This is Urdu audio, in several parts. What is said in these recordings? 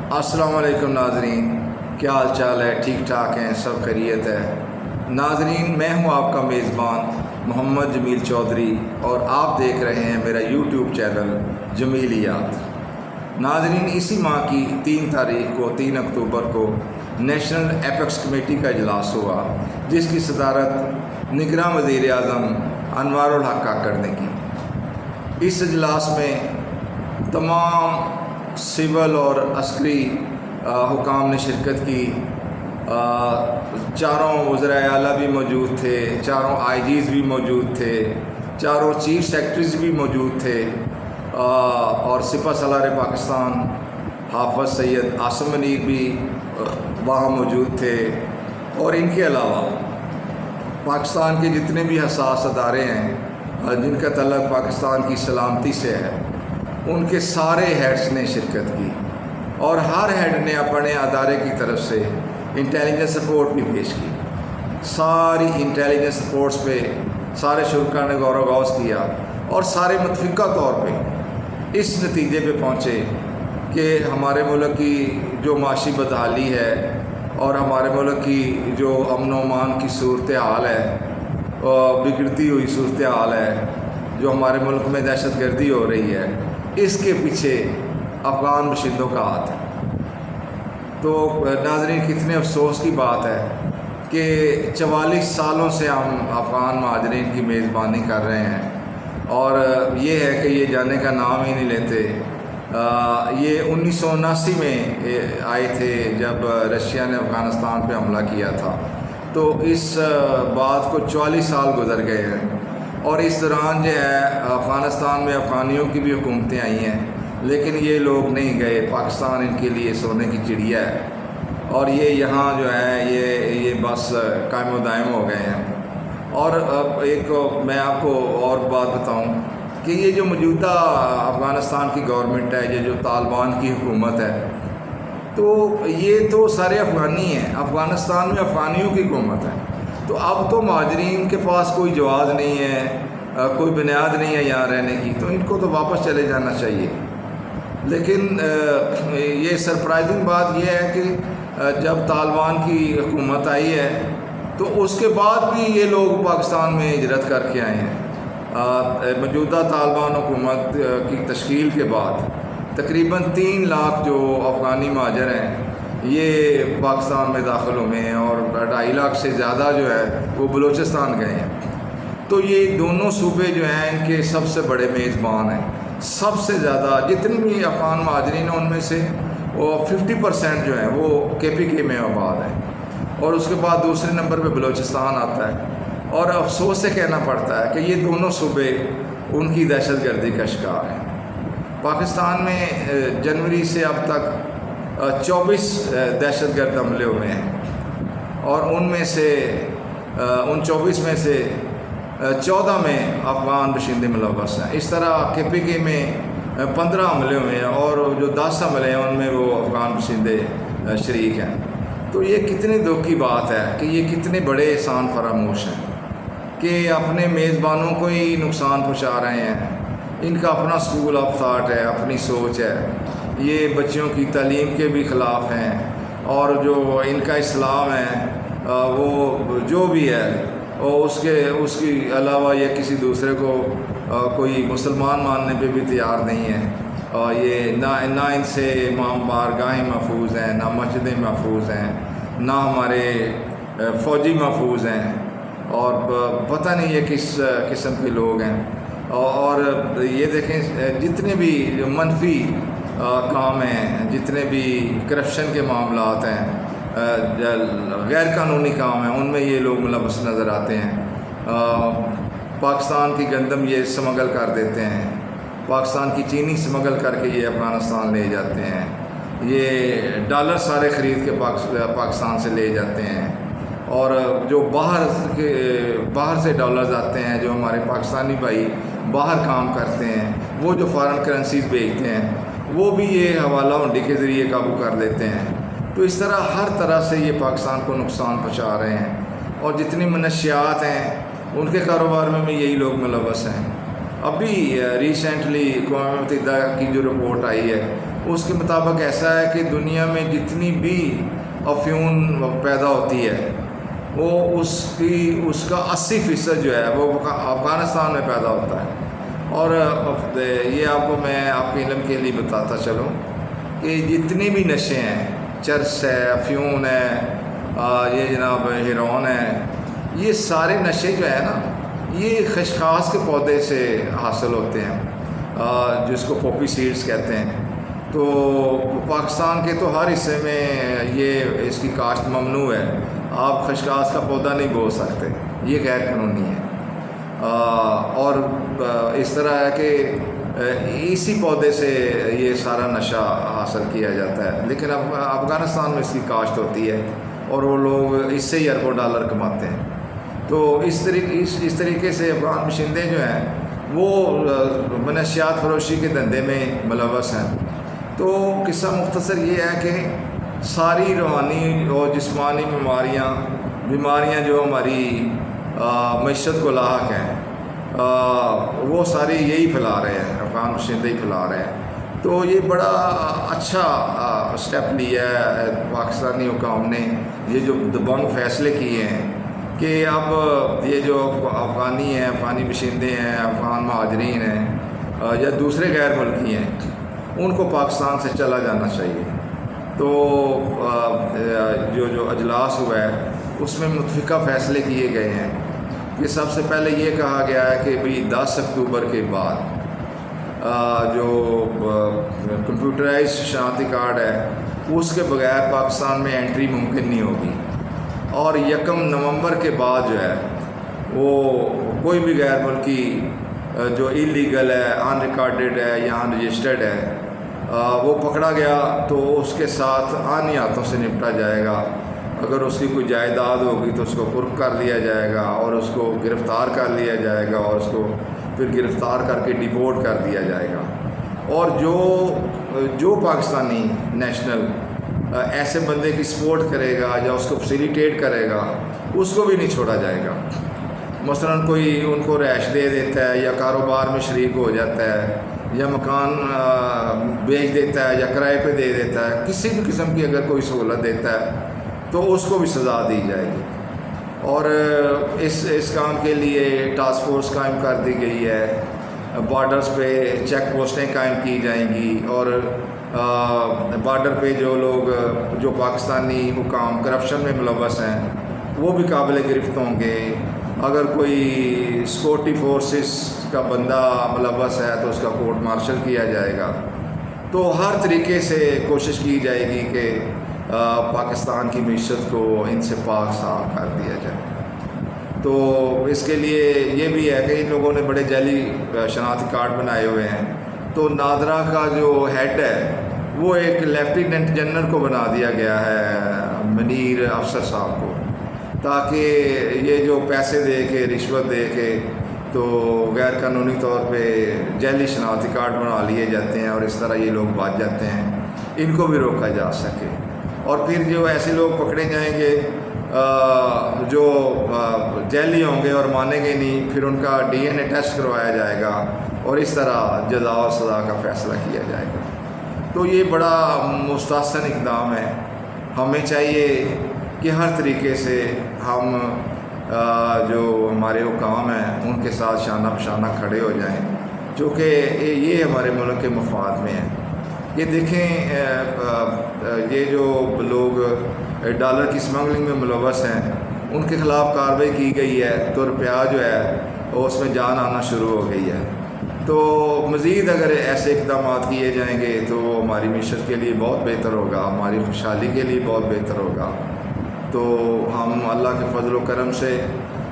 السلام علیکم ناظرین، کیا حال چال ہے؟ ٹھیک ٹھاک ہیں؟ سب خیریت ہے؟ ناظرین، میں ہوں آپ کا میزبان محمد جمیل چودھری اور آپ دیکھ رہے ہیں میرا یوٹیوب چینل جمیلیات۔ ناظرین، اسی ماہ کی 3 اکتوبر کو نیشنل ایپیکس کمیٹی کا اجلاس ہوا، جس کی صدارت نگراں وزیر اعظم انوار الحق کاکڑ نے کی۔ اس اجلاس میں تمام سول اور عسکری حکام نے شرکت کی۔ چاروں وزرائے اعلیٰ بھی موجود تھے، چاروں آئی جیز بھی موجود تھے، چاروں چیف سیکرٹریز بھی موجود تھے، اور سپہ سالار پاکستان حافظ سید عاصم منیر بھی وہاں موجود تھے۔ اور ان کے علاوہ پاکستان کے جتنے بھی حساس ادارے ہیں جن کا تعلق پاکستان کی سلامتی سے ہے، ان کے سارے ہیڈز نے شرکت کی، اور ہر ہیڈ نے اپنے ادارے کی طرف سے انٹیلیجنس سپورٹ بھی پیش کی۔ ساری انٹیلیجنس سپورٹس پہ سارے شرکا نے غور و غوض کیا، اور سارے متفقہ طور پہ اس نتیجے پہ پہنچے کہ ہمارے ملک کی جو معاشی بدحالی ہے اور ہمارے ملک کی جو امن و امان کی صورتحال ہے، بگڑتی ہوئی صورتحال ہے، جو ہمارے ملک میں دہشت گردی ہو رہی ہے، اس کے پیچھے افغان باشندوں کا ہاتھ ہے۔ تو ناظرین، کتنے افسوس کی بات ہے کہ 44 سالوں سے ہم افغان مہاجرین کی میزبانی کر رہے ہیں، اور یہ ہے کہ یہ جانے کا نام ہی نہیں لیتے۔ یہ 1979 میں آئے تھے جب رشیا نے افغانستان پہ حملہ کیا تھا، تو اس بات کو 44 سال گزر گئے ہیں، اور اس دوران جو ہے افغانستان میں افغانیوں کی بھی حکومتیں آئی ہیں، لیکن یہ لوگ نہیں گئے۔ پاکستان ان کے لیے سونے کی چڑیا ہے، اور یہ یہاں جو ہے یہ بس قائم و دائم ہو گئے ہیں۔ اور اب ایک میں آپ کو اور بات بتاؤں کہ یہ جو موجودہ افغانستان کی گورنمنٹ ہے، یہ جو طالبان کی حکومت ہے، تو یہ تو سارے افغانی ہیں، افغانستان میں افغانیوں کی حکومت ہے۔ تو اب تو مہاجرین کے پاس کوئی جواز نہیں ہے، کوئی بنیاد نہیں ہے یہاں رہنے کی، تو ان کو تو واپس چلے جانا چاہیے۔ لیکن یہ سرپرائزنگ بات یہ ہے کہ جب طالبان کی حکومت آئی ہے تو اس کے بعد بھی یہ لوگ پاکستان میں ہجرت کر کے آئے ہیں۔ موجودہ طالبان حکومت کی تشکیل کے بعد تقریباً 3 لاکھ جو افغانی مہاجر ہیں یہ پاکستان میں داخل ہوئے ہیں، اور 2.5 لاکھ سے زیادہ جو ہے وہ بلوچستان گئے ہیں۔ تو یہ دونوں صوبے جو ہیں ان کے سب سے بڑے میزبان ہیں۔ سب سے زیادہ جتنی بھی افغان مہاجرین ہیں ان میں سے وہ 50% جو ہیں وہ KPK میں آباد ہیں، اور اس کے بعد دوسرے نمبر پہ بلوچستان آتا ہے۔ اور افسوس سے کہنا پڑتا ہے کہ یہ دونوں صوبے ان کی دہشت گردی کا شکار ہیں۔ پاکستان میں جنوری سے اب تک 24 دہشت گرد حملے ہوئے ہیں، اور ان 24 میں سے 14 میں افغان باشندے ملوث ہیں۔ اس طرح KPK میں 15 حملے ہوئے ہیں، اور جو 10 حملے ہیں ان میں وہ افغان باشندے شریک ہیں۔ تو یہ کتنے دکھ کی بات ہے کہ یہ کتنے بڑے احسان فراموش ہیں کہ اپنے میزبانوں کو ہی نقصان پہنچا رہے ہیں۔ ان کا اپنا اسکول آف تھاٹ ہے، اپنی سوچ ہے، یہ بچیوں کی تعلیم کے بھی خلاف ہیں، اور جو ان کا اسلام ہے وہ جو بھی ہے اور اس کی علاوہ یہ کسی دوسرے کو کوئی مسلمان ماننے پہ بھی تیار نہیں ہے۔ اور یہ نہ ان سے امام بارگاہیں محفوظ ہیں، نہ مسجدیں محفوظ ہیں، نہ ہمارے فوجی محفوظ ہیں، اور پتہ نہیں یہ کس قسم کے لوگ ہیں۔ اور یہ دیکھیں، جتنے بھی منفی کام ہیں، جتنے بھی کرپشن کے معاملات ہیں، غیر قانونی کام ہیں، ان میں یہ لوگ ملوث نظر آتے ہیں۔ پاکستان کی گندم یہ سمگل کر دیتے ہیں، پاکستان کی چینی سمگل کر کے یہ افغانستان لے جاتے ہیں، یہ ڈالر سارے خرید کے پاکستان سے لے جاتے ہیں، اور جو باہر سے ڈالرز آتے ہیں، جو ہمارے پاکستانی بھائی باہر کام کرتے ہیں، وہ جو فارن کرنسیز بھیجتے ہیں، وہ بھی یہ حوالہ ہنڈی کے ذریعے قابو کر لیتے ہیں۔ تو اس طرح ہر طرح سے یہ پاکستان کو نقصان پہنچا رہے ہیں، اور جتنی منشیات ہیں ان کے کاروبار میں بھی یہی لوگ ملوث ہیں۔ ابھی ریسنٹلی اقوام متحدہ کی جو رپورٹ آئی ہے اس کے مطابق ایسا ہے کہ دنیا میں جتنی بھی افیون پیدا ہوتی ہے وہ اس کا 80% جو ہے وہ افغانستان میں پیدا ہوتا ہے. اور یہ آپ کو میں آپ کے علم کے لیے بتاتا چلوں کہ جتنے بھی نشے ہیں، چرس ہے، افیون ہے، یہ جناب ہیرون ہے، یہ سارے نشے جو ہے نا یہ خشخاش کے پودے سے حاصل ہوتے ہیں، جس کو پوپی سیڈز کہتے ہیں. تو پاکستان کے تو ہر حصے میں یہ اس کی کاشت ممنوع ہے. آپ خشخاش کا پودا نہیں بو سکتے، یہ غیر قانونی ہے. اور اس طرح ہے کہ اسی پودے سے یہ سارا نشہ حاصل کیا جاتا ہے. لیکن اب افغانستان میں اس کی کاشت ہوتی ہے اور وہ لوگ اس سے ہی اربوں ڈالر کماتے ہیں. تو اس طریقے سے افغان باشندے جو ہیں وہ منشیات فروشی کے دھندے میں ملوث ہیں. تو قصہ مختصر یہ ہے کہ ساری روحانی اور جسمانی بیماریاں جو ہماری معیشت کو لاحق ہیں وہ ساری یہی پھیلا رہے ہیں، افغان باشندے ہی پھیلا رہے ہیں. تو یہ بڑا اچھا اسٹیپ لیا ہے پاکستانی حکام نے، یہ جو دبنگ فیصلے کیے ہیں کہ اب یہ جو افغانی ہیں، افغانی باشندے ہیں، افغان مہاجرین ہیں یا دوسرے غیر ملکی ہیں، ان کو پاکستان سے چلا جانا چاہیے. تو جو اجلاس ہوا ہے اس میں متفقہ فیصلے کیے گئے ہیں کہ سب سے پہلے یہ کہا گیا ہے کہ بھئی 10 اکتوبر کے بعد جو کمپیوٹرائز شناختی کارڈ ہے اس کے بغیر پاکستان میں انٹری ممکن نہیں ہوگی. اور 1 نومبر کے بعد جو ہے وہ کوئی بھی غیر ملکی جو ایلیگل ہے، ان ریکارڈڈ ہے یا ان رجسٹرڈ ہے، وہ پکڑا گیا تو اس کے ساتھ آنی ہاتھوں سے نپٹا جائے گا. اگر اس کی کوئی جائیداد ہوگی تو اس کو قرق کر لیا جائے گا اور اس کو گرفتار کر لیا جائے گا اور اس کو پھر گرفتار کر کے ڈیپورٹ کر دیا جائے گا. اور جو پاکستانی نیشنل ایسے بندے کی سپورٹ کرے گا یا اس کو فیسیلیٹیٹ کرے گا اس کو بھی نہیں چھوڑا جائے گا. مثلاً کوئی ان کو رہائش دے دیتا ہے یا کاروبار میں شریک ہو جاتا ہے یا مکان بیچ دیتا ہے یا کرائے پہ دے دیتا ہے، کسی بھی قسم کی اگر کوئی سہولت دیتا ہے تو اس کو بھی سزا دی جائے گی. اور اس کام کے لیے ٹاسک فورس قائم کر دی گئی ہے، بارڈرز پہ چیک پوسٹیں قائم کی جائیں گی اور بارڈر پہ جو لوگ جو پاکستانی حکام کرپشن میں ملوث ہیں وہ بھی قابل گرفت ہوں گے. اگر کوئی سیکورٹی فورسز کا بندہ ملوث ہے تو اس کا کورٹ مارشل کیا جائے گا. تو ہر طریقے سے کوشش کی جائے گی کہ پاکستان کی معیشت کو ان سے پاک صاف کر دیا جائے. تو اس کے لیے یہ بھی ہے کہ ان لوگوں نے بڑے جعلی شناختی کارڈ بنائے ہوئے ہیں. تو نادرا کا جو ہیڈ ہے وہ ایک لیفٹیننٹ جنرل کو بنا دیا گیا ہے، منیر افسر صاحب کو، تاکہ یہ جو پیسے دے کے رشوت دے کے تو غیر قانونی طور پہ جعلی شناختی کارڈ بنا لیے جاتے ہیں اور اس طرح یہ لوگ بچ جاتے ہیں، ان کو بھی روکا جا سکے. اور پھر جو ایسے لوگ پکڑے جائیں گے جو جیلی ہوں گے اور مانیں گے نہیں، پھر ان کا DNA ٹیسٹ کروایا جائے گا اور اس طرح جزا و سزا کا فیصلہ کیا جائے گا. تو یہ بڑا مستحسن اقدام ہے. ہمیں چاہیے کہ ہر طریقے سے ہم جو ہمارے حکام ہیں ان کے ساتھ شانہ بشانہ کھڑے ہو جائیں، چونکہ یہ ہمارے ملک کے مفاد میں ہے. یہ دیکھیں یہ جو لوگ ڈالر کی اسمگلنگ میں ملوث ہیں ان کے خلاف کارروائی کی گئی ہے تو روپیہ جو ہے وہ اس میں جان آنا شروع ہو گئی ہے. تو مزید اگر ایسے اقدامات کیے جائیں گے تو ہماری معیشت کے لیے بہت بہتر ہوگا، ہماری خوشحالی کے لیے بہت بہتر ہوگا. تو ہم اللہ کے فضل و کرم سے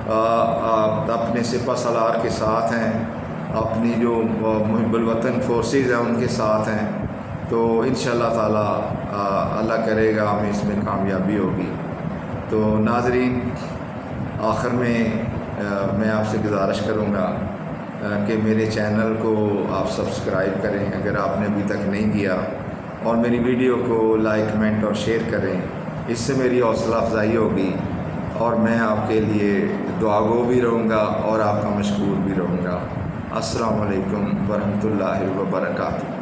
اپنے سپہ سالار کے ساتھ ہیں، اپنی جو محب الوطن فورسز ہیں ان کے ساتھ ہیں. تو انشاءاللہ تعالی اللہ کرے گا ہمیں اس میں کامیابی ہوگی. تو ناظرین، آخر میں آپ سے گزارش کروں گا کہ میرے چینل کو آپ سبسکرائب کریں اگر آپ نے ابھی تک نہیں کیا، اور میری ویڈیو کو لائک کمنٹ اور شیئر کریں. اس سے میری حوصلہ افزائی ہوگی اور میں آپ کے لیے دعا گو بھی رہوں گا اور آپ کا مشکور بھی رہوں گا. السلام علیکم ورحمۃ اللہ وبرکاتہ.